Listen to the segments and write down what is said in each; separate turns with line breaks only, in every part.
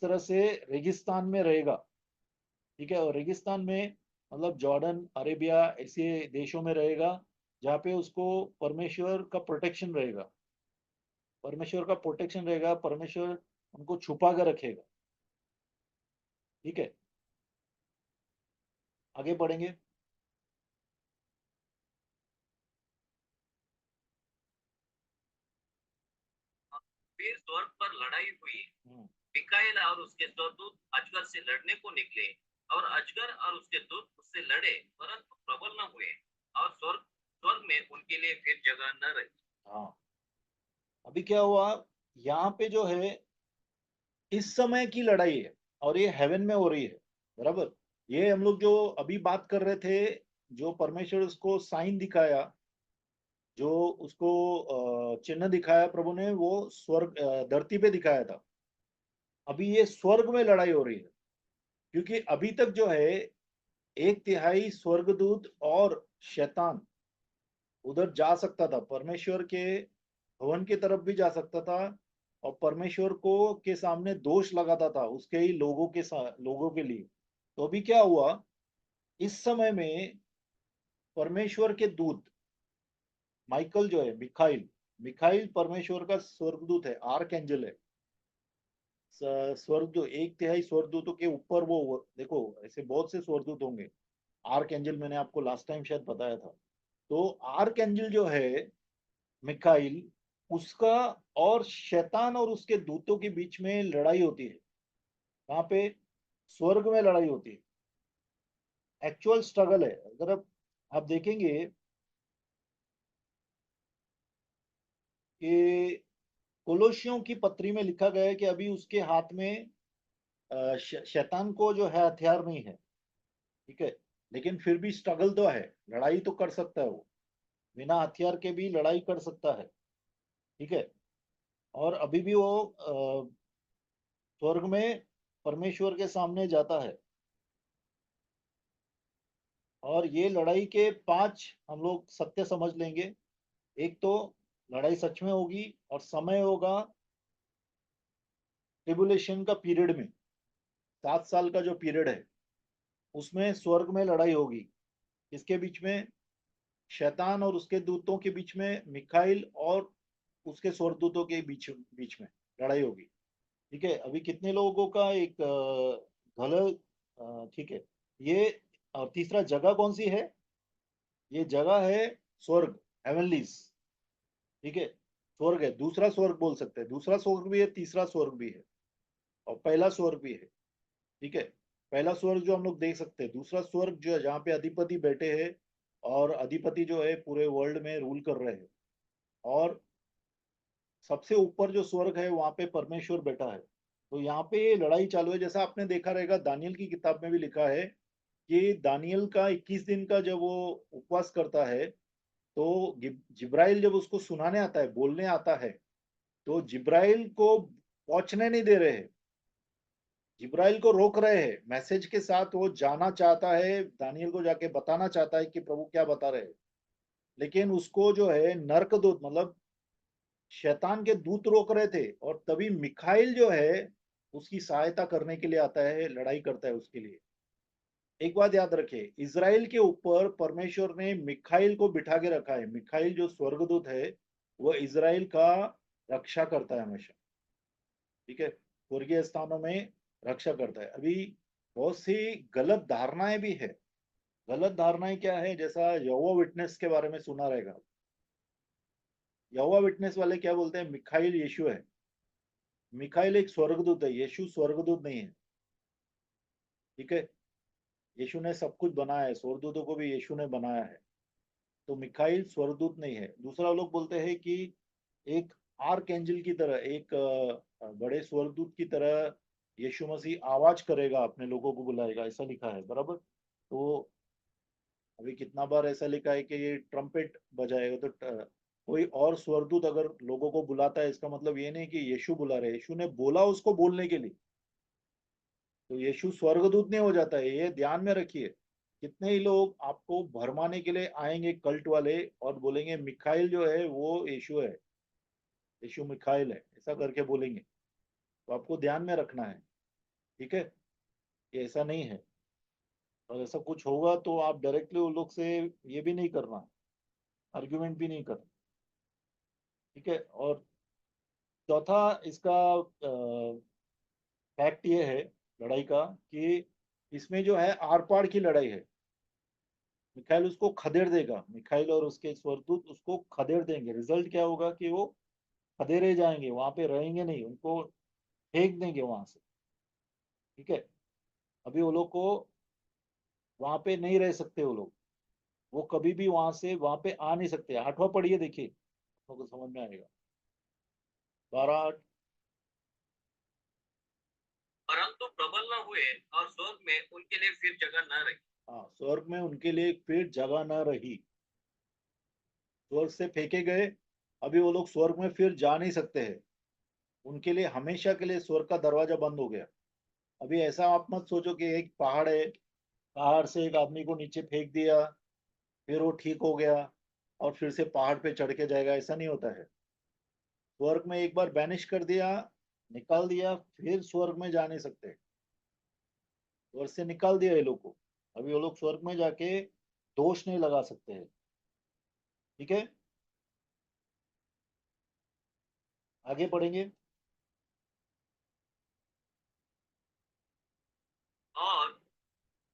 तरह से रेगिस्तान में रहेगा, ठीक है, और रेगिस्तान में मतलब जॉर्डन, अरेबिया ऐसे देशों में रहेगा जहाँ पे उसको परमेश्वर का प्रोटेक्शन रहेगा, परमेश्वर का प्रोटेक्शन रहेगा, परमेश्वर उनको छुपा कर रखेगा। ठीक है, आगे बढ़ेंगे।
फिर स्वर्ग पर लड़ाई हुई।
हम्म,
मिकाएल और उसके स्वर्गदूत अजगर से लड़ने को निकले, और अजगर और उसके दूत उससे लड़े, परंतु प्रबल न हुए, और स्वर्ग स्वर्ग में उनके लिए फिर जगह न रही।
हाँ, अभी क्या हुआ, यहाँ पे जो है इस समय की लड़ाई है और ये हेवन में हो रही है, बराबर। ये हम लोग जो अभी बात कर रहे थे, जो परमेश्वर उसको साइन दिखाया, जो उसको चिन्ह दिखाया प्रभु ने, वो स्वर्ग धरती पे दिखाया था। अभी ये स्वर्ग में लड़ाई हो रही है, क्योंकि अभी तक जो है एक तिहाई स्वर्गदूत और शैतान उधर जा सकता था, परमेश्वर के भवन की तरफ भी जा सकता था, और परमेश्वर को के सामने दोष लगाता था उसके ही लोगों के साथ, लोगों के लिए। तो अभी क्या हुआ, इस समय में परमेश्वर के दूत माइकल जो है, मिखाइल, मिखाइल परमेश्वर का स्वर्गदूत है, आर्क एंजल है। स्वर्गदूत, एक तिहाई स्वर्गदूतों के ऊपर वो देखो, ऐसे बहुत से स्वर्गदूत होंगे। आर्क एंजल मैंने आपको लास्ट टाइम शायद बताया था। तो आर्क एंजल जो है मिखाइल, उसका और शैतान और उसके दूतों के बीच में लड़ाई होती है। वहां पे स्वर्ग में लड़ाई होती है, एक्चुअल स्ट्रगल है। अगर आप देखेंगे कि कोलोसियों की पत्री में लिखा गया है कि अभी उसके हाथ में शैतान को जो है हथियार नहीं है, ठीक है, लेकिन फिर भी स्ट्रगल तो है, लड़ाई तो कर सकता है वो, बिना हथियार के भी लड़ाई कर सकता है। ठीक है, और अभी भी वो स्वर्ग में परमेश्वर के सामने जाता है। और ये लड़ाई के पांच हम लोग सत्य समझ लेंगे। एक तो लड़ाई सच में होगी, और समय होगा ट्रिबुलेशन का पीरियड में, 7 साल का जो पीरियड है उसमें स्वर्ग में लड़ाई होगी। इसके बीच में शैतान और उसके दूतों के बीच में, मिखाइल और उसके स्वर्गदूतों के बीच बीच में लड़ाई होगी। ठीक है, अभी कितने लोगों का एक गलत, ठीक है, ये, और तीसरा जगह कौन सी है, ये जगह है स्वर्ग, हेवनलीज। ठीक है, स्वर्ग है, दूसरा स्वर्ग बोल सकते हैं, दूसरा स्वर्ग भी है, तीसरा स्वर्ग भी है, और पहला स्वर्ग भी है। ठीक है, पहला स्वर्ग जो हम लोग देख सकते हैं, दूसरा स्वर्ग जो है जहाँ पे अधिपति बैठे हैं, और अधिपति जो है पूरे वर्ल्ड में रूल कर रहे हैं, और सबसे ऊपर जो स्वर्ग है वहां पे परमेश्वर बैठा है। तो यहाँ पे ये लड़ाई चालू है, जैसा आपने देखा रहेगा दानियल की किताब में भी लिखा है कि दानियल का 21 दिन का जब वो उपवास करता है, तो जिब्राइल जब उसको सुनाने आता है, बोलने आता है, तो जिब्राइल को पहुंचने नहीं दे रहे हैं, जिब्राइल को रोक रहे हैं, मैसेज के साथ वो जाना चाहता है, दानियल को जाके बताना चाहता है कि प्रभु क्या बता रहे हैं। लेकिन उसको जो है नरक दूत, मतलब शैतान के दूत रोक रहे थे, और तभी मिखाइल जो है उसकी सहायता करने के लिए आता है, लड़ाई करता है उसके लिए। एक बात याद रखिए, इसराइल के ऊपर परमेश्वर ने मिखाइल को बिठा के रखा है। मिखाइल जो स्वर्गदूत है, वह इसराइल का रक्षा करता है हमेशा। ठीक है, स्वर्गीय स्थानों में रक्षा करता है। अभी बहुत सी गलत धारणाएं भी है। गलत धारणाएं क्या है, जैसा यहोवा विटनेस के बारे में सुना रहेगा। यहोवा विटनेस वाले क्या बोलते हैं, मिखाइल यीशु है। मिखाइल एक स्वर्गदूत है, यीशु स्वर्गदूत नहीं है। ठीक है, यीशु ने सब कुछ बनाया है, स्वर्गदूतों को भी यीशु ने बनाया है। तो मिखाइल स्वर्गदूत नहीं है। दूसरा लोग बोलते हैं कि एक आर्क एंजल की तरह, एक बड़े स्वर्गदूत की तरह यीशु मसीह आवाज करेगा, अपने लोगों को बुलाएगा, ऐसा लिखा है, बराबर। तो अभी कितना बार ऐसा लिखा है कि ये ट्रम्पेट बजाएगा, तो कोई और स्वर्गदूत अगर लोगों को बुलाता है, इसका मतलब ये नहीं कि यीशु बुला रहे, यीशु ने बोला उसको बोलने के लिए। तो यीशु स्वर्गदूत नहीं हो जाता है, ये ध्यान में रखिए। कितने ही लोग आपको भरमाने के लिए आएंगे, कल्ट वाले, और बोलेंगे मिखाइल जो है वो यीशु है, यीशु मिखाइल है, ऐसा करके बोलेंगे। तो आपको ध्यान में रखना है। ठीक है, ये ऐसा नहीं है। और ऐसा कुछ होगा तो आप डायरेक्टली उन लोग से ये भी नहीं करना, आर्ग्यूमेंट भी नहीं करना। ठीक है। और चौथा इसका फैक्ट ये है लड़ाई का कि इसमें जो है आर पार की लड़ाई है। मिखाइल उसको खदेड़ देगा, मिखाइल और उसके स्वरदूत उसको खदेड़ देंगे। रिजल्ट क्या होगा कि वो खदेड़े जाएंगे, वहां पे रहेंगे नहीं, उनको फेंक देंगे वहां से। ठीक है। अभी वो लोग को वहां पे नहीं रह सकते वो लोग, वो कभी भी वहां से वहां पे आ नहीं सकते। आठवां पढ़िए, देखिए आपको समझ में आएगा। 12:8।
परंतु प्रबल न हुए और स्वर्ग में उनके लिए फिर जगह न रही।
हाँ, स्वर्ग में उनके लिए फिर जगह न रही। स्वर्ग से फेंके गए, अभी वो लोग स्वर्ग में फिर जा नहीं सकते हैं। उनके लिए हमेशा के लिए स्वर्ग का दरवाजा बंद हो गया। अभी ऐसा आप मत सोचो कि एक पहाड़ है, पहाड़ से एक आदमी को नीचे फेंक दिया, फिर वो ठीक हो गया और फिर से पहाड़ पे चढ़ के जाएगा। ऐसा नहीं होता है। स्वर्ग में एक बार बैनिश कर दिया, निकाल दिया, फिर स्वर्ग में जा नहीं सकते। स्वर्ग से निकाल दिया ये लोग को, अभी वो लोग स्वर्ग में जाके दोष नहीं लगा सकते हैं। ठीक है, आगे पढ़ेंगे।
और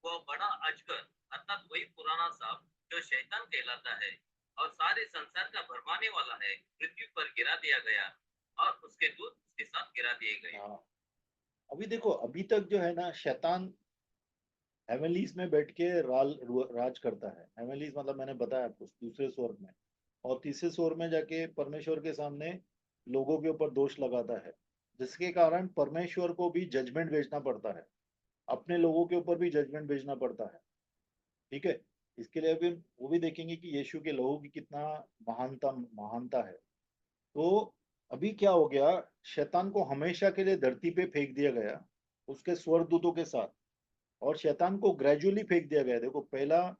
वह बड़ा अजगर अर्थात वही पुराना सांप जो शैतान कहलाता है और सारे संसार का भरमाने वाला है, पृथ्वी पर गिरा दिया गया और उसके दूत उसके साथ गिरा दिए गए।
हाँ, अभी देखो, अभी तक जो है ना, शैतान हेवनलीज में बैठ के राज करता है। हेवनलीज मतलब मैंने बताया आपको, दूसरे स्वर्ग में। और तीसरे स्वर्ग में जाके परमेश्वर के सामने लोगों के ऊपर दोष लगाता है, जिसके कारण परमेश्वर को भी जजमेंट भेजना पड़ता है, अपने लोगों के ऊपर भी जजमेंट भेजना पड़ता है। ठीक है। इसके लिए अभी वो भी देखेंगे कि यीशु के लहू की कितना महानता महानता है। तो अभी क्या हो गया, शैतान को हमेशा के लिए धरती पे फेंक दिया गया उसके स्वर्गदूतों के साथ। और शैतान को ग्रेजुअली फेंक दिया गया। देखो, पहला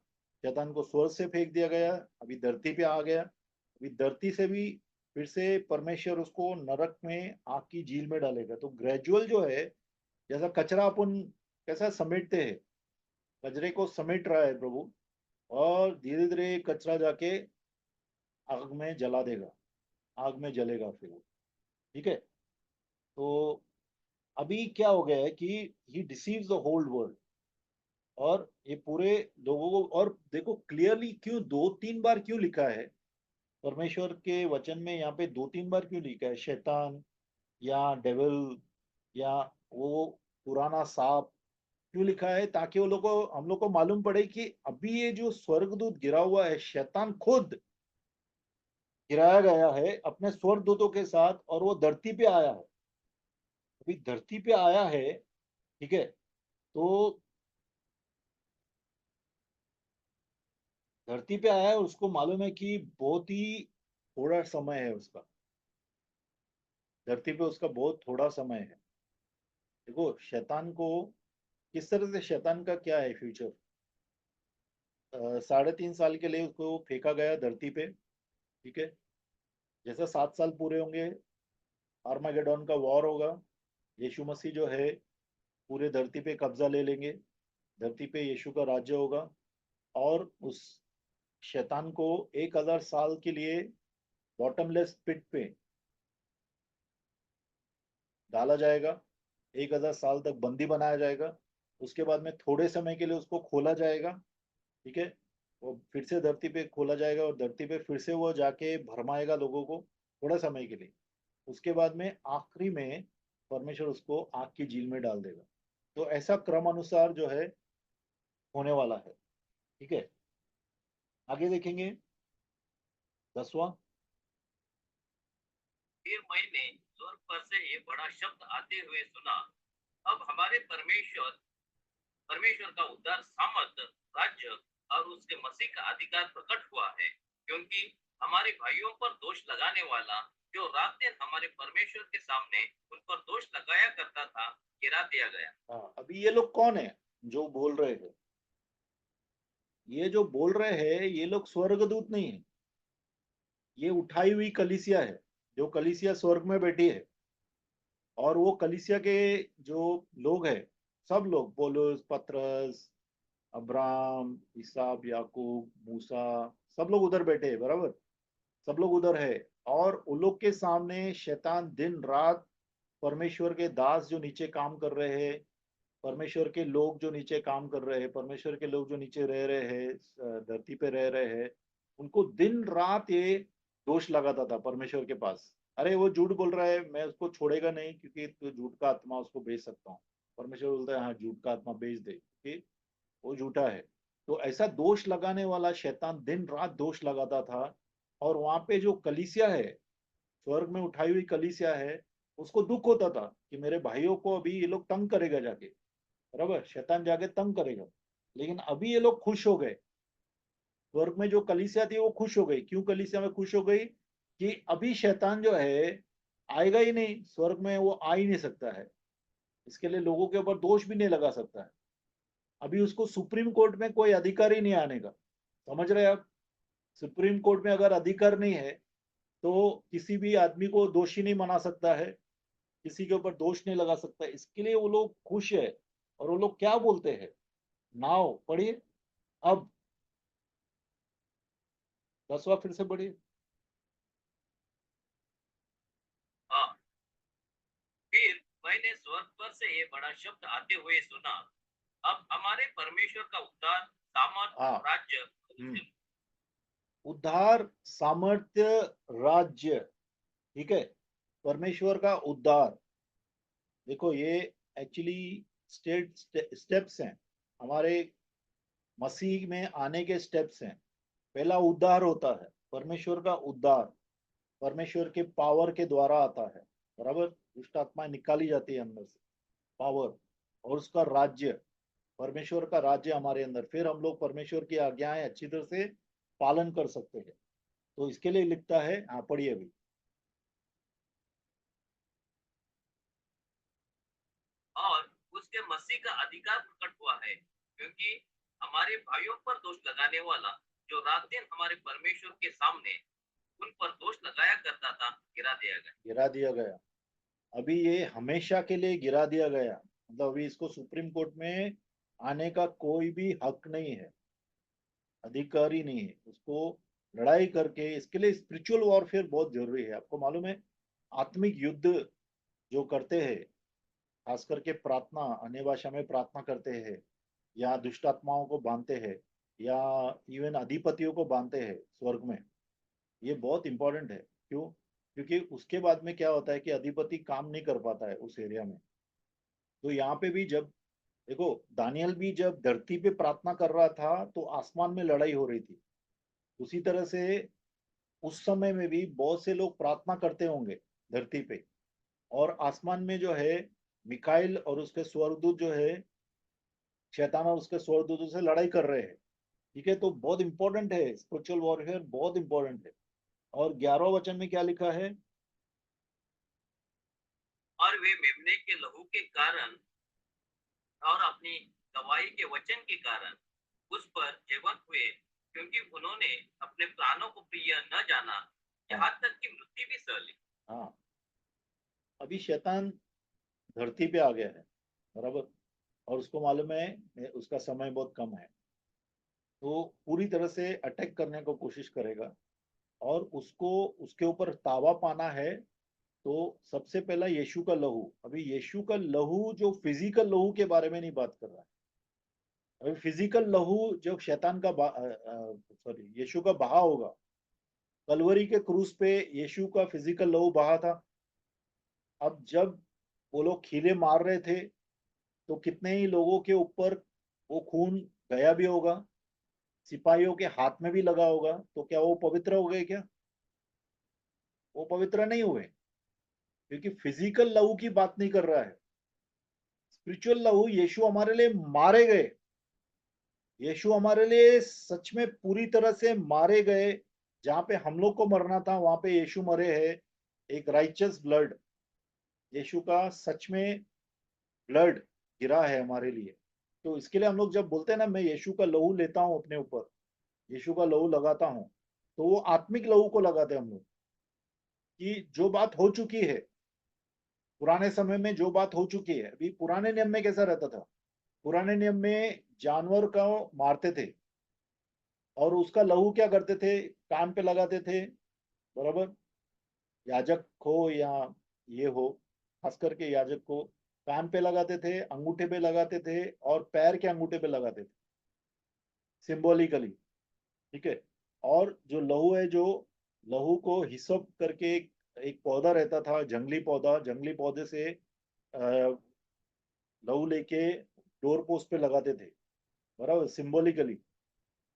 शैतान को स्वर्ग से फेंक दिया गया, अभी धरती पे आ गया, अभी धरती से भी फिर से परमेश्वर उसको नरक में आग की झील में डालेगा। तो ग्रेजुअल जो है, जैसा कचरा अपन कैसा समेटते हैं, कचरे को समेट रहा है प्रभु, और धीरे धीरे कचरा जाके आग में जला देगा, आग में जलेगा फिर वो। ठीक है। तो अभी क्या हो गया है कि ही डिसीव्स द होल वर्ल्ड, और ये पूरे लोगों को। और देखो क्लियरली क्यों दो तीन बार क्यों लिखा है परमेश्वर के वचन में, यहाँ पे दो तीन बार क्यों लिखा है शैतान या डेविल या वो पुराना सांप क्यों लिखा है, ताकि वो लोग को, हम लोग को मालूम पड़े कि अभी ये जो स्वर्गदूत गिरा हुआ है, शैतान खुद गिराया गया है अपने स्वर्गदूतों के साथ, और वो धरती पे आया है। अभी धरती पे आया है। ठीक है। तो धरती पे आया है, उसको मालूम है कि बहुत ही थोड़ा समय है उसका, धरती पे उसका बहुत थोड़ा समय है। देखो शैतान को किस तरह से, शैतान का क्या है फ्यूचर। 3.5 साल के लिए उसको फेंका गया धरती पे। ठीक है। जैसे 7 साल पूरे होंगे, आर्मागेडोन का वॉर होगा, यीशु मसीह जो है पूरे धरती पे कब्जा ले लेंगे, धरती पे यीशु का राज्य होगा। और उस शैतान को 1,000 साल के लिए बॉटमलेस पिट पे डाला जाएगा, 1,000 साल तक बंदी बनाया जाएगा। उसके बाद में थोड़े समय के लिए उसको खोला जाएगा। ठीक है। वो फिर से धरती पे खोला जाएगा, और धरती पे फिर से वो जाके भरमाएगा लोगों को थोड़ा समय के लिए। उसके बाद में आखिरी में परमेश्वर उसको आग की झील में डाल देगा। तो ऐसा क्रम अनुसार जो है होने वाला है। ठीक है। आगे देखेंगे 10वां।
फिर मैंने स्वर्ग पर से ये बड़ा शब्द आते हुए सुना, अब हमारे परमेश्वर परमेश्वर का उद्धार सामर्थ राज्य और उसके मसीह का अधिकार प्रकट हुआ है, क्योंकि हमारे भाइयों पर दोष लगाने वाला जो रात दिन हमारे परमेश्वर के सामने उन पर दोष लगाया करता था, गिरा दिया गया।
हाँ, अभी ये लोग कौन है जो बोल रहे हैं, ये जो बोल रहे हैं ये लोग स्वर्गदूत नहीं है, ये उठाई हुई कलीसिया है, जो कलीसिया स्वर्ग में बैठी है। और वो कलीसिया के जो लोग हैं, सब लोग, पौलुस, पतरस, अब्राहम, इसहाक, याकूब, मूसा, सब लोग उधर बैठे हैं, बराबर, सब लोग उधर है। और उन लोग के सामने शैतान दिन रात, परमेश्वर के दास जो नीचे काम कर रहे हैं, परमेश्वर के लोग जो नीचे काम कर रहे हैं, परमेश्वर के लोग जो नीचे रह रहे हैं, धरती पे रह रहे हैं, उनको दिन रात ये दोष लगाता था परमेश्वर के पास। अरे वो झूठ बोल रहा है, मैं उसको छोड़ेगा नहीं, क्योंकि तो झूठ का आत्मा उसको भेज सकता हूँ। परमेश्वर बोलता है हाँ, झूठ का आत्मा भेज दे, क्योंकि वो झूठा है। तो ऐसा दोष लगाने वाला शैतान दिन रात दोष लगाता था। और वहां पे जो कलीसिया है, स्वर्ग में उठाई हुई कलीसिया है, उसको दुख होता था कि मेरे भाइयों को अभी ये लोग तंग करेगा जाके, बराबर, शैतान जाके तंग करेगा। लेकिन अभी ये लोग खुश हो गए, स्वर्ग में जो कलीसिया थी वो खुश हो गई। क्यों कलीसिया में खुश हो गई? कि अभी शैतान जो है आएगा ही नहीं, स्वर्ग में वो आ ही नहीं सकता है। इसके लिए लोगों के ऊपर दोष भी नहीं लगा सकता है। अभी उसको सुप्रीम कोर्ट में कोई अधिकार ही नहीं आने का। समझ रहे हैं आप? सुप्रीम कोर्ट में अगर अधिकार नहीं है तो किसी भी आदमी को दोषी नहीं बना सकता है, किसी के ऊपर दोष नहीं लगा सकता। इसके लिए वो लोग खुश है। और वो लोग क्या बोलते हैं, नाव पढ़िए अब, 10वां फिर से पढ़िए।
हाँ, फिर मैंने स्वर्ग पर से ये बड़ा शब्द आते हुए सुना, अब हमारे परमेश्वर का उद्धार, सामर्थ,
हाँ।
राज्य,
उद्धार, सामर्थ्य, राज्य, ठीक है, परमेश्वर का उद्धार। देखो ये एक्चुअली स्टेप्स हैं, हमारे मसीह में आने के स्टेप्स हैं। पहला उद्धार होता है, परमेश्वर का उद्धार, परमेश्वर के पावर के द्वारा आता है, बराबर, दुष्ट आत्माएं निकाली जाती है अंदर से, पावर। और उसका राज्य, परमेश्वर का राज्य हमारे अंदर, फिर हम लोग परमेश्वर की आज्ञाएं अच्छी तरह से पालन कर सकते हैं। तो इसके लिए लिखता है, हाँ पढ़िए अभी।
और उसके मसीह का अधिकार प्रकट हुआ है, क्योंकि हमारे भाइयों पर दोष लगाने वाला, जो रात दिन हमारे परमेश्वर के सामने उन पर दोष लगाया करता था, गिरा दिया गया।
गिरा दिया गया। अभी ये हमेशा के लिए गिरा दिया गया, मतलब अभी इसको सुप्रीम कोर्ट में आने का कोई भी हक नहीं है, अधिकार ही नहीं है उसको। लड़ाई करके, इसके लिए स्पिरिचुअल वॉरफेयर बहुत जरूरी है। आपको मालूम है, आत्मिक युद्ध जो करते हैं, खास करके प्रार्थना, अन्य भाषा में प्रार्थना करते हैं, या दुष्ट आत्माओं को बांधते हैं, या इवन अधिपतियों को बांधते हैं स्वर्ग में, ये बहुत इंपॉर्टेंट है। क्यों? क्योंकि उसके बाद में क्या होता है कि अधिपति काम नहीं कर पाता है उस एरिया में। तो यहाँ पे भी जब देखो, दानियल भी जब धरती पे प्रार्थना कर रहा था तो आसमान में लड़ाई हो रही थी। उसी तरह से उस समय में भी बहुत से लोग प्रार्थना करते होंगे धरती पे, और आसमान में जो है मिकाइल और उसके स्वर्गदूत जो है, शैतान और उसके स्वर्गदूतों से लड़ाई कर रहे हैं। ठीक है, तो बहुत इंपॉर्टेंट है, स्पिरिचुअल वॉरफेयर बहुत इंपॉर्टेंट है। और 11वां वचन में क्या लिखा है?
और वे मेमने के लहू के कारण और अपनी गवाही के वचन के कारण उस पर जीवंत हुए, क्योंकि उन्होंने अपने प्राणों को प्रिय न जाना,
हाँ।
यहाँ तक कि मृत्यु भी सह ली।
हाँ, अभी शैतान धरती पे आ गया है, बराबर, और उसको मालूम है उसका समय बहुत कम है। तो पूरी तरह से अटैक करने को कोशिश करेगा, और उसको उसके ऊपर तावा पाना है। तो सबसे पहला यीशु का लहू, अभी यीशु का लहू जो फिजिकल लहू के बारे में नहीं बात कर रहा है। अभी फिजिकल लहू जो शैतान का सॉरी, यीशु का बहा होगा, कलवरी के क्रूस पे यीशु का फिजिकल लहू बहा था। अब जब वो लोग खीले मार रहे थे, तो कितने ही लोगों के ऊपर वो खून गया भी होगा, सिपाहियों के हाथ में भी लगा होगा, तो क्या वो पवित्र हो गए क्या? वो पवित्र नहीं हुए, क्योंकि फिजिकल लहू की बात नहीं कर रहा है। स्पिरिचुअल लहू, यीशु हमारे लिए मारे गए, यीशु हमारे लिए सच में पूरी तरह से मारे गए। जहां पे हम लोग को मरना था वहां पे यीशु मरे हैं। एक राइचस ब्लड, यीशु का सच में ब्लड गिरा है हमारे लिए। तो इसके लिए हम लोग जब बोलते हैं ना, मैं यीशु का लहू लेता हूँ अपने ऊपर, यीशु का लहू लगाता हूँ, तो वो आत्मिक लहू को लगाते हैं हम लोग, कि जो बात हो चुकी है पुराने समय में जो बात हो चुकी है, अभी पुराने नियम में कैसा रहता था, पुराने नियम में जानवर को मारते थे और उसका लहू क्या करते थे, कान पे लगाते थे, बराबर, याजक हो या ये हो, खास करके याजक को कान पे लगाते थे, अंगूठे पे लगाते थे और पैर के अंगूठे पे लगाते थे, सिंबॉलिकली, ठीक है। और जो लहू है, जो लहू को हिसप करके एक पौधा रहता था, जंगली पौधा, जंगली पौधे से लहू लेके डोर पोस्ट पे लगाते थे, बराबर, सिंबॉलिकली,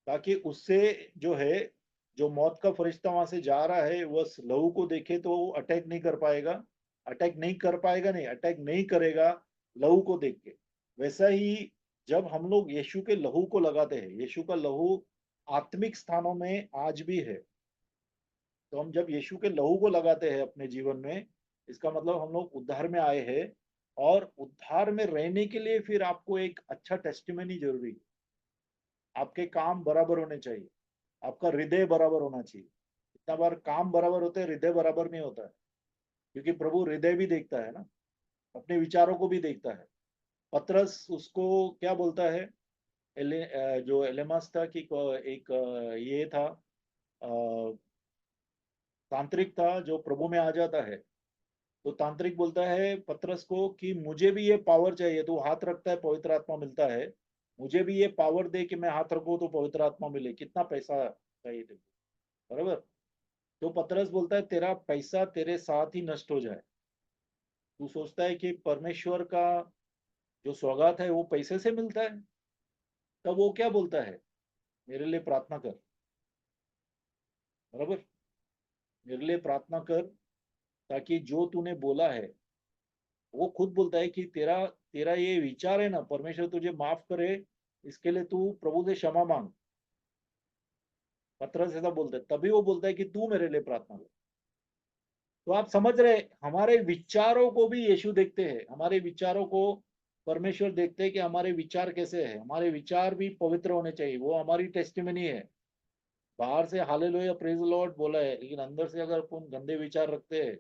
ताकि उससे जो है, जो मौत का फरिश्ता वहां से जा रहा है वह लहू को देखे तो वो अटैक नहीं कर पाएगा, अटैक नहीं कर पाएगा, नहीं अटैक नहीं करेगा लहू को देख के। वैसा ही जब हम लोग यीशु के लहू को लगाते हैं, यीशु का लहू आत्मिक स्थानों में आज भी है, तो हम जब यीशु के लहू को लगाते हैं अपने जीवन में, इसका मतलब हम लोग उद्धार में आए हैं। और उद्धार में रहने के लिए फिर आपको एक अच्छा टेस्टिमनी जरूरी है, आपके काम बराबर होने चाहिए, आपका हृदय बराबर होना चाहिए। इतना बार काम बराबर होते हैं, हृदय बराबर नहीं होता है, क्योंकि प्रभु हृदय भी देखता है ना, अपने विचारों को भी देखता है। पतरस उसको क्या बोलता है, जो एलेमास था कि एक ये था, तांत्रिक था जो प्रभु में आ जाता है, तो तांत्रिक बोलता है पतरस को कि मुझे भी ये पावर चाहिए, तो हाथ रखता है, पवित्र आत्मा मिलता है, मुझे भी ये पावर दे कि मैं हाथ रखूं तो पवित्र आत्मा मिले, कितना पैसा चाहिए तुमको, बराबर। तो पतरस बोलता है तेरा पैसा तेरे साथ ही नष्ट हो जाए, तू सोचता है कि परमेश्वर का जो सौगात है वो पैसे से मिलता है। तब वो क्या बोलता है, मेरे लिए प्रार्थना कर, बराबर, मेरे लिए प्रार्थना कर, ताकि जो तूने बोला है, वो खुद बोलता है कि तेरा तेरा ये विचार है ना, परमेश्वर तुझे माफ करे, इसके लिए तू प्रभु से क्षमा मांग। पतरस ऐसा बोलता है, तभी वो बोलता है कि तू मेरे लिए प्रार्थना कर। तो आप समझ रहे, हमारे विचारों को भी यीशु देखते हैं, हमारे विचारों को परमेश्वर देखते हैं कि हमारे विचार कैसे हैं, हमारे विचार भी पवित्र होने चाहिए, वो हमारी टेस्टिमनी है। बाहर से हालेलुया प्रेज लॉर्ड बोला है, लेकिन अंदर से अगर अपन गंदे विचार रखते हैं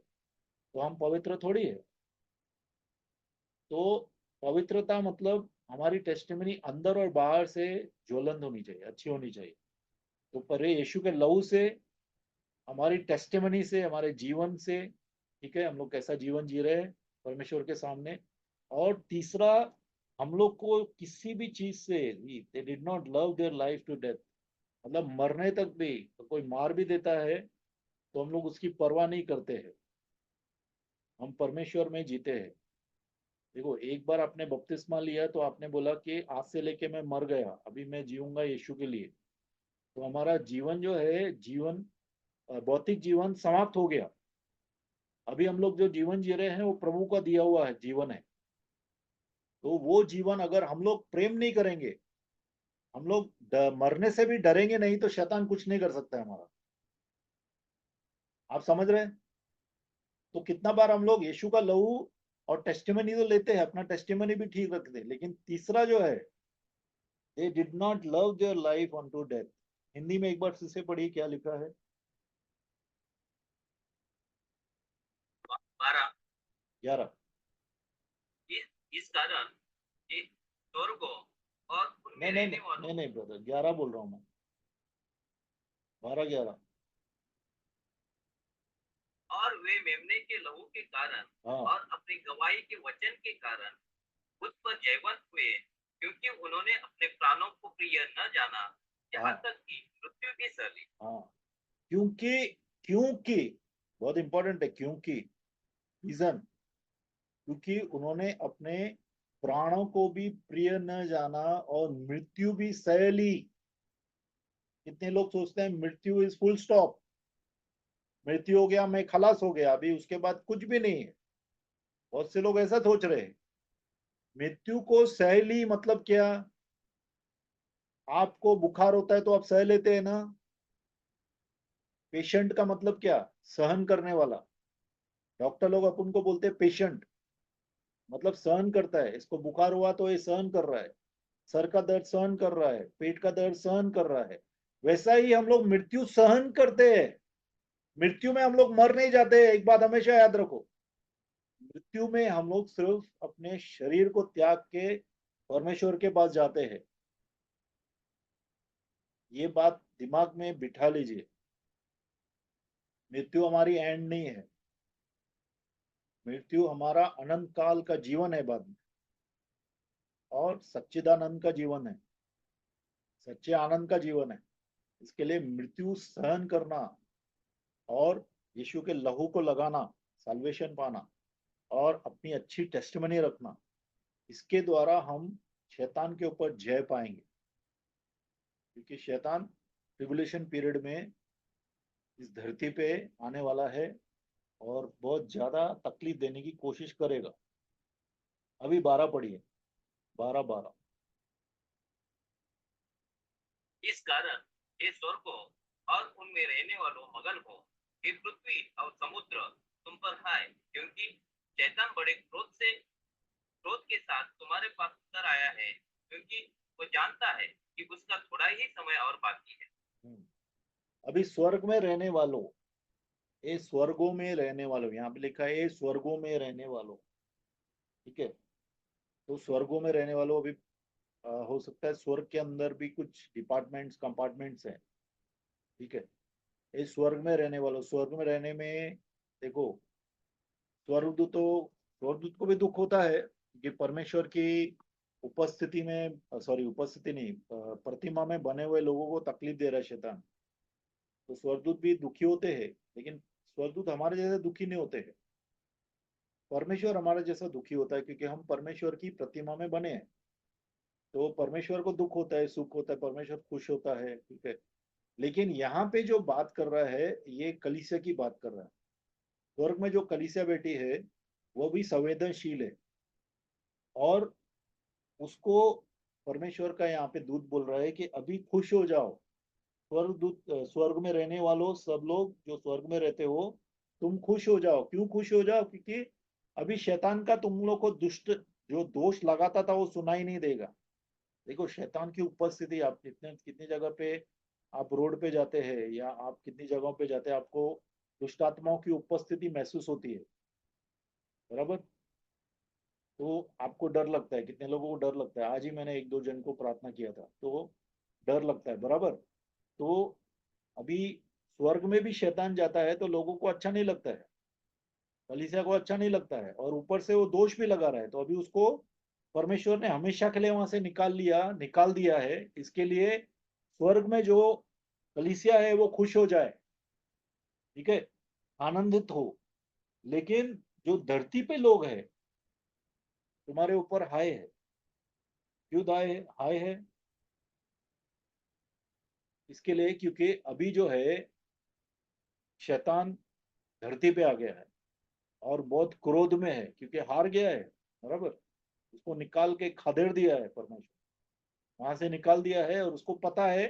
तो हम पवित्र थोड़ी है। तो पवित्रता मतलब हमारी टेस्टिमनी अंदर और बाहर से ज्वलंत होनी चाहिए, अच्छी होनी चाहिए। तो पर यीशु के लहू से, हमारी टेस्टिमनी से, हमारे जीवन से, ठीक है, हम लोग कैसा जीवन जी रहे हैं परमेश्वर के सामने। और तीसरा, हम लोग को किसी भी चीज से, they did not love their life to death, मतलब मरने तक भी, तो कोई मार भी देता है तो हम लोग उसकी परवाह नहीं करते हैं, हम परमेश्वर में जीते हैं। देखो, एक बार आपने बपतिस्मा लिया तो आपने बोला कि आज से लेके मैं मर गया, अभी मैं जीऊंगा यीशु के लिए। तो हमारा जीवन जो है, जीवन, भौतिक जीवन समाप्त हो गया। अभी हम लोग जो जीवन जी रहे हैं वो प्रभु का दिया हुआ है जीवन है। तो वो जीवन अगर हम लोग प्रेम नहीं करेंगे, हम लोग मरने से भी डरेंगे नहीं, तो शैतान कुछ नहीं कर सकता है हमारा। आप समझ रहे हैं? तो कितना बार हम लोग यीशु का लहू और टेस्टिमनी तो लेते हैं, अपना टेस्टिमनी भी ठीक रखते हैं, लेकिन तीसरा जो है, दे did not love their life unto death. Hindi में एक बार फिर से पढ़िए क्या लिखा है।
12।
11।
इस कारण ये स्वर्गों और
नहीं
उनमें
नहीं
रहने
नहीं
वालों
नहीं नहीं ब्रदर, 11 बोल रहा हूँ मैं, 12 11।
और वे मेमने के लहू के कारण
हाँ
और अपनी गवाही के वचन के कारण मुझ पर जयवंत हुए, क्योंकि उन्होंने अपने प्राणों को प्रिय न जाना, यहाँ
हाँ
तक कि मृत्यु भी सह ली।
हाँ। क्योंकि, क्योंकि बहुत इंपॉर्टेंट है, क्योंकि रीजन, क्योंकि उन्होंने अपने प्राणों को भी प्रिय न जाना और मृत्यु भी सह ली। कितने लोग सोचते हैं मृत्यु इज फुल स्टॉप, मृत्यु हो गया, मैं खलास हो गया, अभी उसके बाद कुछ भी नहीं है। बहुत से लोग ऐसा सोच रहे हैं। मृत्यु को सह ली मतलब क्या? आपको बुखार होता है तो आप सह लेते हैं ना। पेशेंट का मतलब क्या? सहन करने वाला। डॉक्टर लोग अपन को बोलते हैं पेशेंट, मतलब सहन करता है, इसको बुखार हुआ तो ये सहन कर रहा है, सर का दर्द सहन कर रहा है, पेट का दर्द सहन कर रहा है। वैसा ही हम लोग मृत्यु सहन करते हैं। मृत्यु में हम लोग मर नहीं जाते, एक बात हमेशा याद रखो। मृत्यु में हम लोग सिर्फ अपने शरीर को त्याग के परमेश्वर के पास जाते हैं। ये बात दिमाग में बिठा लीजिए। मृत्यु हमारी एंड नहीं है। मृत्यु हमारा अनंत काल का जीवन है बाद में, और सच्चिदानंद का जीवन है, सच्चे आनंद का जीवन है। इसके लिए मृत्यु सहन करना और यीशु के लहू को लगाना, साल्वेशन पाना, और अपनी अच्छी टेस्टिमनी रखना, इसके द्वारा हम शैतान के ऊपर जय पाएंगे। क्योंकि शैतान ट्रिबुलेशन पीरियड में इस धरती पे आने वाला है और बहुत ज्यादा तकलीफ देने की कोशिश करेगा। अभी 12 पढ़िए, 12-12।
इस कारण हे स्वर्गों और उनमें रहने वालों मगन हो, हे पृथ्वी और समुद्र तुम पर हाय, क्योंकि शैतान बड़े क्रोध के साथ तुम्हारे पास उतर आया है, क्योंकि वो जानता है कि उसका थोड़ा ही समय और बाकी है।
अभी स्वर्ग में रहने वालों, ये स्वर्गों में रहने वालों, यहाँ पे लिखा है ये स्वर्गों में रहने वालों। ठीक है, तो स्वर्गों में रहने वालों, अभी हो सकता है स्वर्ग के अंदर भी कुछ डिपार्टमेंट्स, कंपार्टमेंट्स हैं। ठीक है, ये स्वर्ग में रहने वालों, स्वर्ग में रहने में देखो, स्वर्गदूत को भी दुख होता है कि परमेश्वर की उपस्थिति में, सॉरी उपस्थिति नहीं, प्रतिमा में बने हुए लोगों को तकलीफ दे रहा है शैतान। तो स्वर्गदूत भी दुखी होते हैं, लेकिन स्वर्गदूत हमारे जैसे दुखी नहीं होते हैं। परमेश्वर हमारे जैसा दुखी होता है, क्योंकि हम परमेश्वर की प्रतिमा में बने हैं। तो परमेश्वर को दुख होता है, सुख होता है, परमेश्वर खुश होता है। ठीक है, लेकिन यहाँ पे जो बात कर रहा है, ये कलीसिया की बात कर रहा है। स्वर्ग में जो कलीसिया बेटी है, वो भी संवेदनशील है, और उसको परमेश्वर का यहाँ पे दूत बोल रहा है कि अभी खुश हो जाओ। स्वर्ग में रहने वालों, सब लोग जो स्वर्ग में रहते हो, तुम खुश हो जाओ। क्यों खुश हो जाओ? क्योंकि अभी शैतान का तुम लोग को दुष्ट जो दोष लगाता था वो सुनाई नहीं देगा। देखो, शैतान की उपस्थिति, आप कितने कितनी जगह पे आप रोड पे जाते हैं या आप कितनी जगहों पे जाते हैं, आपको दुष्ट आत्माओं की उपस्थिति महसूस होती है, बराबर? तो आपको डर लगता है, कितने लोगों को डर लगता है? आज ही मैंने एक दो जन को प्रार्थना किया था, तो डर लगता है, बराबर? तो अभी स्वर्ग में भी शैतान जाता है तो लोगों को अच्छा नहीं लगता है, कलीसिया को अच्छा नहीं लगता है, और ऊपर से वो दोष भी लगा रहा है। तो अभी उसको परमेश्वर ने हमेशा के लिए वहां से निकाल दिया है। इसके लिए स्वर्ग में जो कलीसिया है वो खुश हो जाए, ठीक है, आनंदित हो। लेकिन जो धरती पे लोग हैं, तुम्हारे ऊपर हाय है। क्यों हाय है? हाय है इसके लिए क्योंकि अभी जो है शैतान धरती पे आ गया है और बहुत क्रोध में है, क्योंकि हार गया है, बराबर? उसको निकाल के खदेड़ दिया है परमेश्वर, वहां से निकाल दिया है, और उसको पता है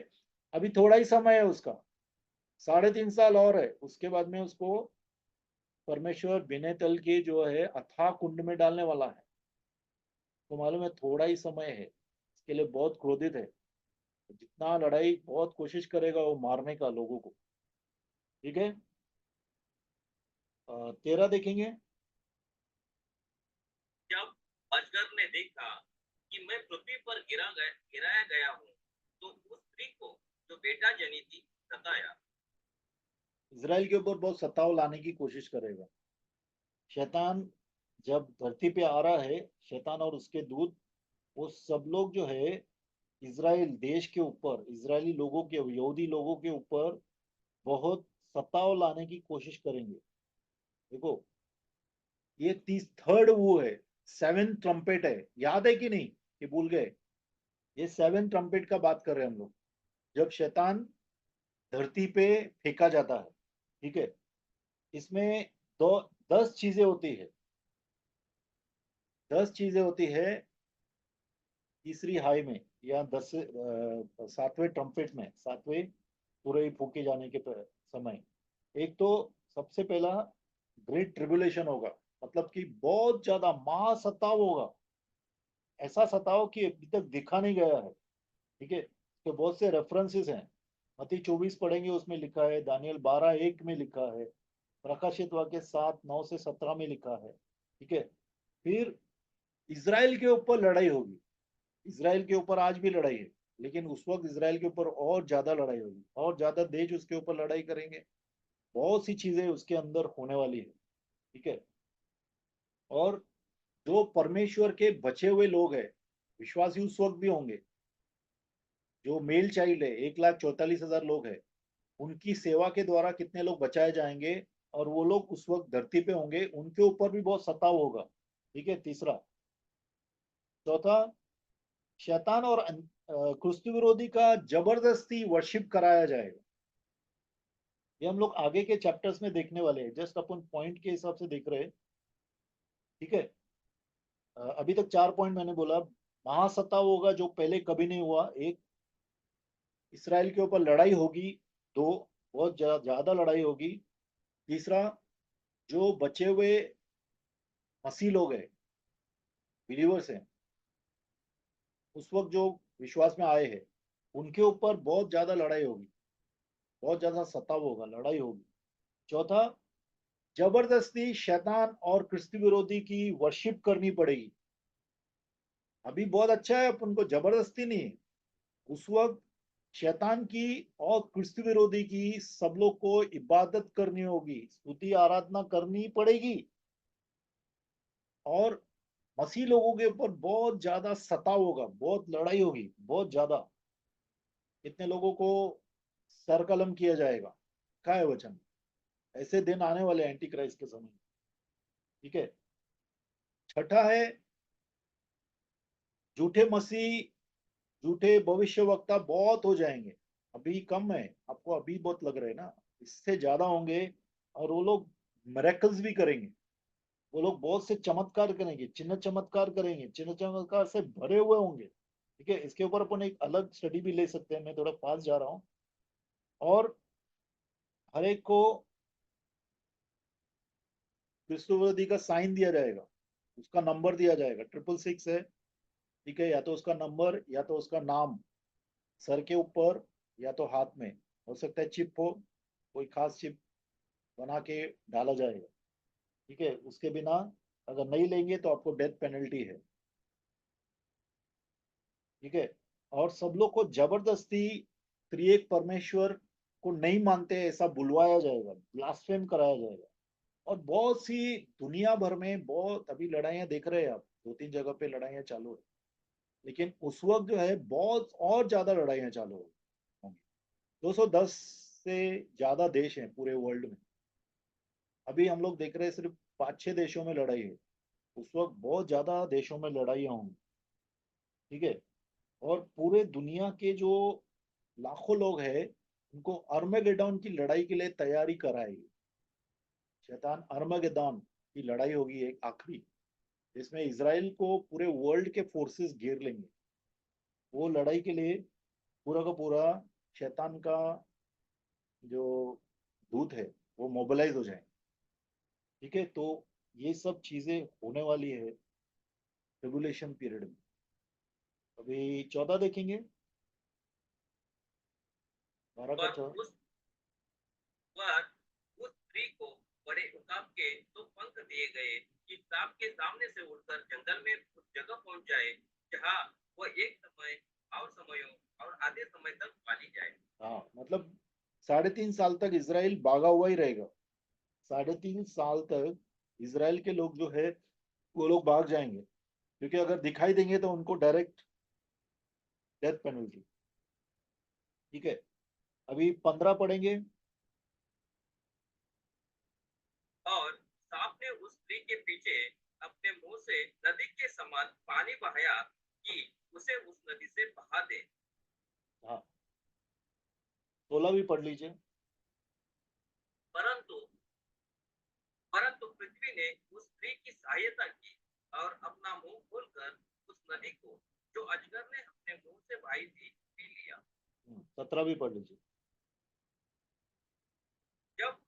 अभी थोड़ा ही समय है उसका, 3.5 साल और है, उसके बाद में उसको परमेश्वर बिना तल के जो है अथाह कुंड में डालने वाला है। तो मालूम है थोड़ा ही समय है, इसके लिए बहुत क्रोधित है। जितना लड़ाई बहुत कोशिश करेगा वो मारने का लोगों को। ठीक है, 13 देखेंगे।
जब अजगर ने देखा कि मैं पृथ्वी पर गिराया गया हूँ, तो उस स्त्री को जो बेटा जनी थी सताया।
इसराइल के ऊपर बहुत सताव लाने की कोशिश करेगा शैतान। जब धरती पे आ रहा है शैतान और उसके दूत, वो सब लोग जो है इसराइल देश के ऊपर, इजरायली लोगों के, यहूदी लोगों के ऊपर बहुत सताव लाने की कोशिश करेंगे। देखो, ये 33rd वो है, 7 ट्रम्पेट है, याद है कि नहीं? कि भूल गए? ये 7 ट्रम्पेट का बात कर रहे हैं हम लोग, जब शैतान धरती पे फेंका जाता है। ठीक है, इसमें दो 10 चीजें होती है, 10 चीजें होती है तीसरी हाई में, या 7वें ट्रम्पेट में, 7वें पूरे फूके जाने के समय। एक तो सबसे पहला ग्रेट ट्रिबुलेशन होगा, मतलब कि बहुत ज्यादा महासत्ताव होगा, ऐसा सताव कि अभी तक दिखा नहीं गया है। ठीक है, तो बहुत से रेफरेंसेस हैं। मत्ती 24 पढ़ेंगे, उसमें लिखा है, दानियल 12:1 में लिखा है, प्रकाशित वाक्य 7:9 से 17 में लिखा है। ठीक है। फिर इसराइल के ऊपर लड़ाई होगी। इसराइल के ऊपर आज भी लड़ाई है, लेकिन उस वक्त इसराइल के ऊपर और ज्यादा लड़ाई होगी, और ज्यादा देश उसके ऊपर लड़ाई करेंगे। बहुत सी चीजें उसके अंदर होने वाली है। ठीक है। और जो परमेश्वर के बचे हुए लोग हैं, विश्वासी उस वक्त भी होंगे, जो मेल चाइल्ड है, 1,44,000 लोग हैं, उनकी सेवा के द्वारा कितने लोग बचाए जाएंगे, और वो लोग उस वक्त धरती पे होंगे, उनके ऊपर भी बहुत सताव होगा। ठीक है, तीसरा। चौथा, शैतान और क्रिस्तु विरोधी का जबरदस्ती वर्शिप कराया जाएगा। ये हम लोग आगे के चैप्टर्स में देखने वाले हैं, जस्ट अपन पॉइंट के हिसाब से देख रहे हैं। ठीक है। अभी तक 4 पॉइंट मैंने बोला। महासत्ता होगा जो पहले कभी नहीं हुआ, एक। इसराइल के ऊपर लड़ाई होगी, दो, बहुत ज्यादा लड़ाई होगी। तीसरा, जो बचे हुए मसीह लोग हैं, बिलीवर्स हैं, उस वक्त जो विश्वास में आए हैं, उनके ऊपर बहुत ज्यादा लड़ाई होगी, बहुत ज्यादा सताव होगा, लड़ाई होगी। चौथा, जबरदस्ती शैतान और क्रिस्त विरोधी की वर्शिप करनी पड़ेगी। अभी बहुत अच्छा है, अपन को जबरदस्ती नहीं है। उस वक्त शैतान की और क्रिस्त विरोधी की सब लोग को इबादत करनी होगी, स्तुति आराधना करनी पड़ेगी। और मसीह लोगों के ऊपर बहुत ज्यादा सताव होगा, बहुत लड़ाई होगी, बहुत ज्यादा। कितने लोगों को सर कलम किया जाएगा, क्या है वचन। ऐसे दिन आने वाले एंटी क्राइस्ट के समय। ठीक है। छठा है, झूठे मसीह, झूठे भविष्यवक्ता बहुत हो जाएंगे। अभी कम है, आपको अभी बहुत लग रहा है ना, इससे ज्यादा होंगे। और वो लोग मिरेकल्स भी करेंगे। वो लोग बहुत से चमत्कार करेंगे, चिन्ह चमत्कार करेंगे, चिन्ह चमत्कार से भरे हुए होंगे। ठीक है, इसके ऊपर अपन एक अलग स्टडी भी ले सकते हैं, मैं थोड़ा फास्ट जा रहा हूँ। और हर एक को क्रिस्तु विरोधी का साइन दिया जाएगा, उसका नंबर दिया जाएगा, 666 है। ठीक है, या तो उसका नंबर या तो उसका नाम, सर के ऊपर या तो हाथ में, हो सकता है चिप हो, कोई खास चिप बना के डाला जाएगा। ठीक है, उसके बिना अगर नहीं लेंगे तो आपको डेथ पेनल्टी है। ठीक है। और सब लोग को जबरदस्ती त्रिएक परमेश्वर को नहीं मानते ऐसा बुलवाया जाएगा, ब्लास्फेम कराया जाएगा। और बहुत सी दुनिया भर में बहुत अभी लड़ाइयां देख रहे हैं आप, 2-3 जगह पे लड़ाइयां चालू है। लेकिन उस वक्त जो है बहुत और ज्यादा लड़ाइयां चालू होंगी। 210 से ज्यादा देश हैं पूरे वर्ल्ड में। अभी हम लोग देख रहे हैं सिर्फ 5-6 देशों में लड़ाई है, उस वक्त बहुत ज्यादा देशों में लड़ाइयाँ होंगी। ठीक है। और पूरे दुनिया के जो लाखों लोग हैं, उनको अर्मेगेडोन की लड़ाई के लिए तैयारी कराएगी। शैतान अर्मेगेदोन की लड़ाई होगी एक आखिरी, जिसमें इसराइल को पूरे वर्ल्ड के फोर्सेस घेर लेंगे। वो लड़ाई के लिए पूरा का पूरा शैतान का जो दूत है वो मोबिलाइज हो जाए। ठीक है। तो ये सब चीजें होने वाली है ट्रिबुलेशन पीरियड में। अभी 14 देखेंगे, 12 का
पर
14।
उस पर उस स्त्री को बड़े उकाब के तो पंख दिए गए कि सांप के सामने से उड़कर जंगल में उस जगह पहुंच जाए जहां वह एक समय और समयों और आधे समय तक पाली जाए।
हाँ, मतलब 3.5 साल तक इसराइल भागा हुआ ही रहेगा। 3.5 साल तक इसराइल के लोग जो है वो लोग भाग जाएंगे, क्योंकि अगर दिखाई देंगे तो उनको डायरेक्ट डेथ पेनल्टी। ठीक है। अभी 15 पढ़ेंगे।
और सांप ने उस स्त्री के पीछे अपने मुंह से नदी के समान पानी बहाया कि उसे उस नदी से बहा दे।
हाँ, 16 भी पढ़ लीजिए।
परंतु परंतु पृथ्वी ने उस स्त्री की सहायता की और अपना मुंह खोलकर उस नदी को जो अजगर ने अपने मुंह से बहाई थी पी लिया।
17 भी पढ़ लीजिए।
जब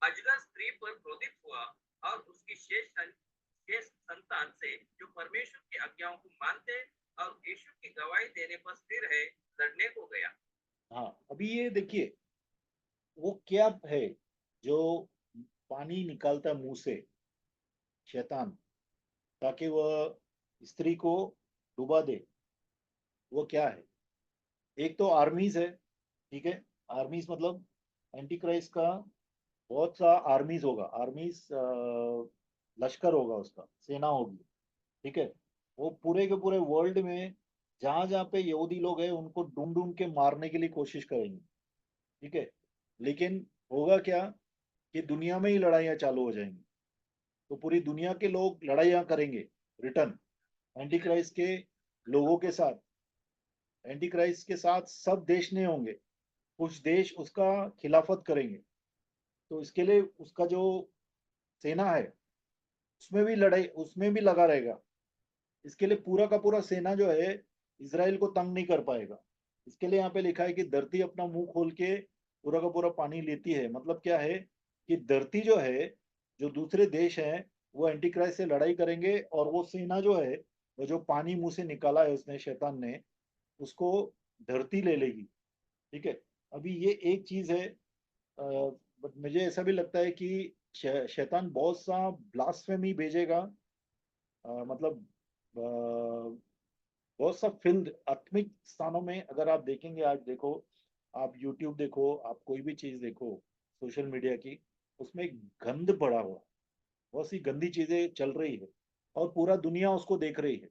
अजगर स्त्री पर क्रोधित हुआ और उसकी शेष संतान से जो परमेश्वर की आज्ञाओं को मानते और यीशु की गवाही देने पर स्थिर है लड़ने को गया।
हाँ, अभी ये देखिए, वो क्या है जो पानी निकालता है मुंह से, शैतान। ताकि वह स्त्री को डुबा दे। वो क्या है? एक तो आर्मीज है, ठीक है। आर्मीज मतलब एंटी क्राइस्ट का बहुत सा आर्मीज होगा, आर्मीज लश्कर होगा, उसका सेना होगी, ठीक है। वो पूरे के पूरे वर्ल्ड में जहां जहां पे यहूदी लोग हैं उनको ढूंढ ढूंढ के मारने के लिए कोशिश करेंगे, ठीक है। लेकिन होगा क्या कि दुनिया में ही लड़ाइयाँ चालू हो जाएंगी, तो पूरी दुनिया के लोग लड़ाइयाँ करेंगे रिटर्न एंटी क्राइस्ट के लोगों के साथ। एंटी क्राइस्ट के साथ सब देश नहीं होंगे, कुछ देश उसका खिलाफत करेंगे। तो इसके लिए उसका जो सेना है उसमें भी लड़ाई, उसमें भी लगा रहेगा। इसके लिए पूरा का पूरा सेना जो है इसराइल को तंग नहीं कर पाएगा। इसके लिए यहाँ पे लिखा है कि धरती अपना मुंह खोल के पूरा का पूरा पानी लेती है। मतलब क्या है कि धरती जो है, जो दूसरे देश हैं वो एंटी क्राइस्ट से लड़ाई करेंगे, और वो सेना जो है, वो जो पानी मुंह से निकाला है उसने, शैतान ने, उसको धरती ले लेगी, ठीक है। अभी ये एक चीज है, बट मुझे ऐसा भी लगता है कि शैतान बहुत सा ब्लास्फेमी भेजेगा। मतलब बहुत सा फिल्म आत्मिक स्थानों में अगर आप देखेंगे, आज देखो, आप यूट्यूब देखो, आप कोई भी चीज देखो सोशल मीडिया की, उसमें एक गंद पड़ा हुआ, बहुत सी गंदी चीजें चल रही है और पूरा दुनिया उसको देख रही है।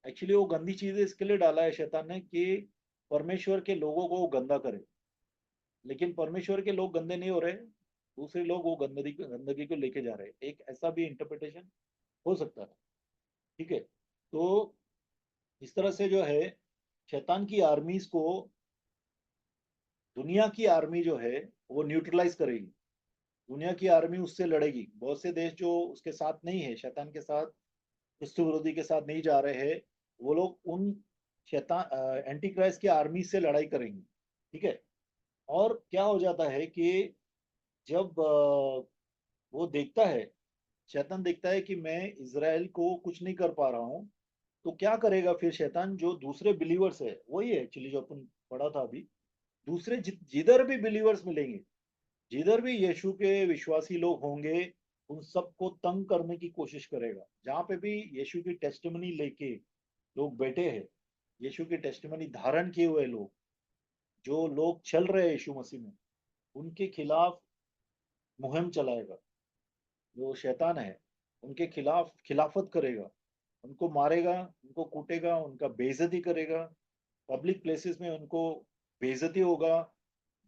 एक्चुअली वो गंदी चीजें इसके लिए डाला है शैतान ने कि परमेश्वर के लोगों को वो गंदा करे। लेकिन परमेश्वर के लोग गंदे नहीं हो रहे, दूसरे लोग वो गंदगी गंदगी को लेके जा रहे हैं। एक ऐसा भी इंटरप्रिटेशन हो सकता है, ठीक है। तो इस तरह से जो है शैतान की आर्मीज को दुनिया की आर्मी जो है वो न्यूट्रलाइज करेगी। दुनिया की आर्मी उससे लड़ेगी। बहुत से देश जो उसके साथ नहीं है, शैतान के साथ, क्रिस्तु विरोधी के साथ नहीं जा रहे हैं, वो लोग उन शैतान एंटी क्राइस्ट की आर्मी से लड़ाई करेंगे, ठीक है। और क्या हो जाता है कि जब वो देखता है, शैतान देखता है कि मैं इज़राइल को कुछ नहीं कर पा रहा हूँ, तो क्या करेगा फिर शैतान? जो दूसरे बिलीवर्स है, वही है एक्चुअली जो अपन पढ़ा था अभी, दूसरे जिधर भी बिलीवर्स मिलेंगे, जिधर भी यीशु के विश्वासी लोग होंगे, उन सबको तंग करने की कोशिश करेगा। जहाँ पे भी यीशु की टेस्टिमनी लेके लोग बैठे हैं, यीशु की टेस्टिमनी धारण किए हुए लोग, जो लोग चल रहे हैं यीशु मसीह में, उनके खिलाफ मुहिम चलाएगा। जो शैतान है उनके खिलाफ खिलाफत करेगा, उनको मारेगा, उनको कूटेगा, उनका बेइज्जती करेगा, पब्लिक प्लेसेस में उनको बेइज्जती होगा।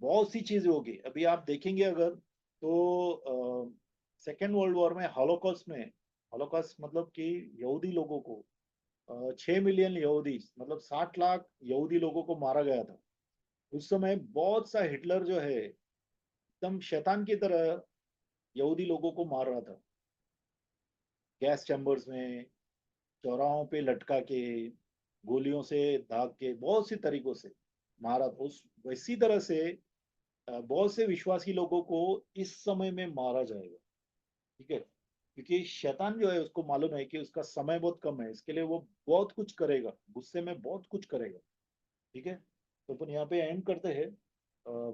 बहुत सी चीजें होगी। अभी आप देखेंगे अगर, तो सेकेंड वर्ल्ड वॉर में, हॉलोकॉस्ट में, हॉलोकॉस्ट मतलब कि यहूदी लोगों को 6 मिलियन यहूदी, मतलब 60 लाख यहूदी लोगों को मारा गया था। उस समय बहुत सा हिटलर जो है एकदम शैतान की तरह यहूदी लोगों को मार रहा था, गैस चैम्बर्स में, चौराहों पे लटका के, गोलियों से दाग के, बहुत सी तरीकों से मारा। उस वैसी तरह से बहुत से विश्वासी लोगों को इस समय में मारा जाएगा, ठीक है। क्योंकि शैतान जो है उसको मालूम है कि उसका समय बहुत कम है, इसके लिए वो बहुत कुछ करेगा, गुस्से में बहुत कुछ करेगा, ठीक है। तो अपन यहाँ पे एंड करते हैं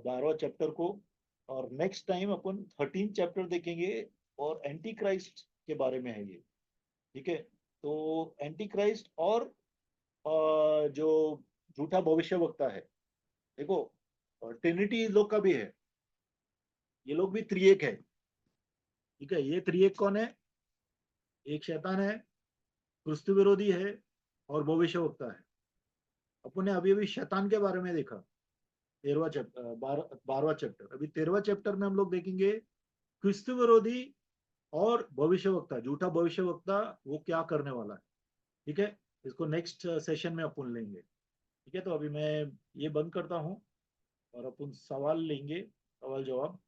12वां चैप्टर को, और नेक्स्ट टाइम अपन 13 चैप्टर देखेंगे, और एंटी क्राइस्ट के बारे में है ये, ठीक है। तो एंटी क्राइस्ट और जो झूठा भविष्य वक्ता है, देखो ट्रिनिटी लोग का भी है, ये लोग भी त्रिएक है, ठीक है। ये त्रिएक कौन है? एक शैतान है, क्रिस्तु विरोधी है, और भविष्य वक्ता है। अपन ने अभी अभी शैतान के बारे में देखा, 13वां चैप्टर, 12वां चैप्टर। अभी 13वां चैप्टर में हम लोग देखेंगे क्रिस्तु विरोधी और भविष्य वक्ता, झूठा भविष्य वक्ता, वो क्या करने वाला है, ठीक है। इसको नेक्स्ट सेशन में अपन लेंगे, ठीक है। तो अभी मैं ये बंद करता हूँ और अपन सवाल लेंगे, सवाल जवाब।